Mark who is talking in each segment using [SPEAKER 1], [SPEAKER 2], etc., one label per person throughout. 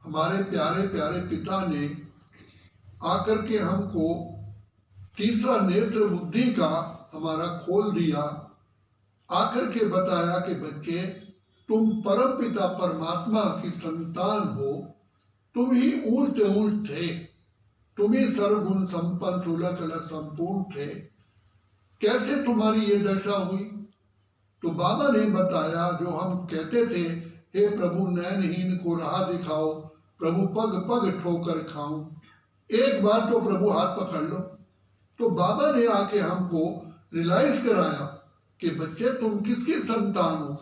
[SPEAKER 1] हमारे प्यारे प्यारे पिता ने आकर के हमको तीसरा नेत्र बुद्धि का हमारा खोल दिया, आकर के बताया कि बच्चे तुम परम पिता परमात्मा की संतान हो, तुम ही ऊंच ऊंच थे, तुम ही सर्वगुण संपन्न सुलभ अलग संपूर्ण थे, कैसे तुम्हारी ये दशा हुई? तो बाबा ने बताया, जो हम कहते थे हे प्रभु नयनहीन को राह दिखाओ, प्रभु पग पग ठोकर खाऊं, एक बार तो प्रभु हाथ पकड़ लो। तो बाबा ने आके हमको रियलाइज कराया कि बच्चे तुम किसकी संतान हो,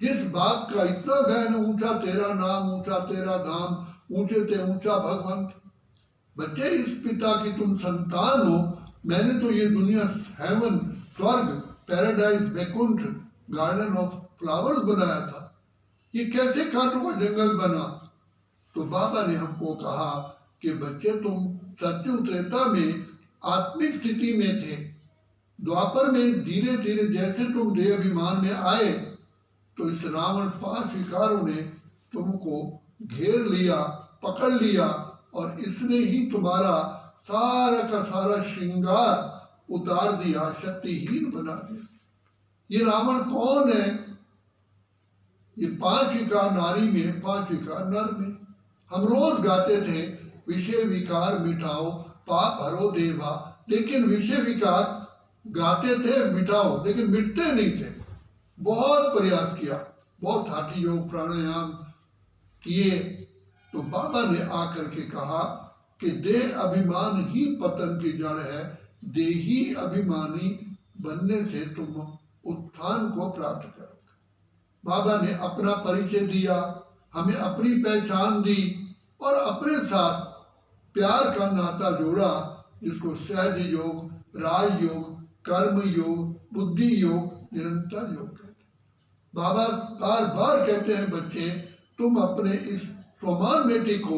[SPEAKER 1] जिस बात का इतना गहन, ऊंचा तेरा नाम, ऊंचा तेरा धाम, ऊंचे ते ऊंचा भगवंत। बच्चे इस पिता की तुम संतान हो। मैंने तो ये दुनिया हेवन, स्वर्ग, paradise, Vaikuntha, garden of flowers बनाया था, ये कैसे कांटों का जंगल बना? तो बाबा ने हमको कहा कि बच्चे तुम सत्ययुग त्रेता में आत्मिक स्थिति में थे, द्वापर में धीरे धीरे जैसे तुम देह अभिमान में आए तो इस रावण 5 विकारों ने तुमको घेर लिया, पकड़ लिया और इसने ही तुम्हारा सारा का सारा श्रृंगार उतार दिया, शक्तिहीन बना दिया। ये रावण कौन है? ये 5 विकार नारी में, 5 विकार नर में। हम रोज गाते थे विषय विकार मिटाओ पाप हरो देवा, लेकिन विषय विकार गाते थे मिटाओ, लेकिन मिटते नहीं थे। बहुत प्रयास किया, बहुत हाठी योग प्राणायाम किए, तो बाबा ने आकर के कहा कि देह अभिमान ही पतन की जड़ है, देही अभिमानी बनने से तुम उत्थान को प्राप्त करोगे। बाबा ने अपना परिचय दिया, हमें अपनी पहचान दी और अपने साथ प्यार का नाता जोड़ा, जिसको सहज योग, राज योग, कर्म योग, बुद्धि योग, निरंतर योग कहते हैं। बाबा बार बार कहते हैं बच्चे तुम अपने इस स्वमान बेटी को,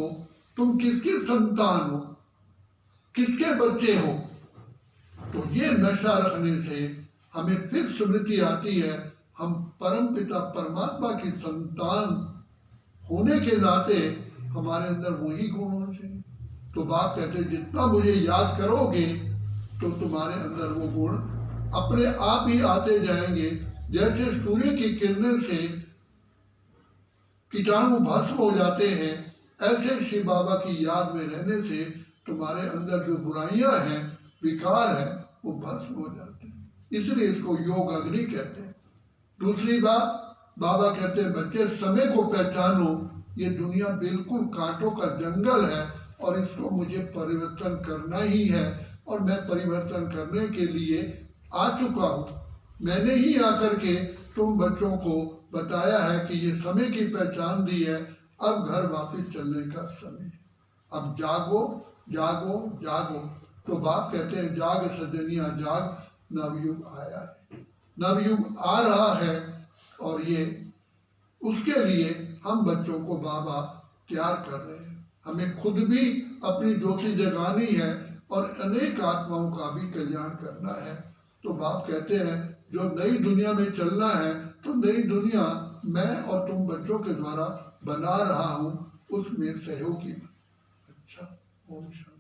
[SPEAKER 1] तुम किसकी संतान हो, किसके बच्चे हो? तो ये नशा रखने से हमें फिर स्मृति आती है, हम परम पिता परमात्मा की संतान होने के नाते हमारे अंदर वही गुण होने चाहिए। तो बाप कहते जितना मुझे याद करोगे तो तुम्हारे अंदर वो गुण अपने आप ही आते जाएंगे। जैसे सूर्य की किरणें से कीटाणु भस्म हो जाते हैं, ऐसे शिव बाबा की याद में रहने से तुम्हारे अंदर जो बुराइयां हैं, विकार है, वो भस्म हो जाते हैं। इसलिए इसको योग अग्नि कहते हैं। दूसरी बात, बाबा कहते हैं बच्चे समय को पहचानो, ये दुनिया बिल्कुल कांटों का जंगल है और इसको मुझे परिवर्तन करना ही है और मैं परिवर्तन करने के लिए आ चुका हूँ। मैंने ही आकर के तुम बच्चों को बताया है कि ये समय की पहचान दी है, अब घर वापस चलने का समय है, अब जागो जागो जागो। तो बाप कहते हैं जाग सजनिया जाग, नवयुग आया है, नवयुग आ रहा है और ये उसके लिए हम बच्चों को बाबा तैयार कर रहे हैं। हमें खुद भी अपनी ज्योति जगानी है और अनेक आत्माओं का भी कल्याण करना है। तो बाप कहते हैं जो नई दुनिया में चलना है, तो नई दुनिया मैं और तुम बच्चों के द्वारा बना रहा हूँ, उसमें सहयोग की। अच्छा, ओम शांति।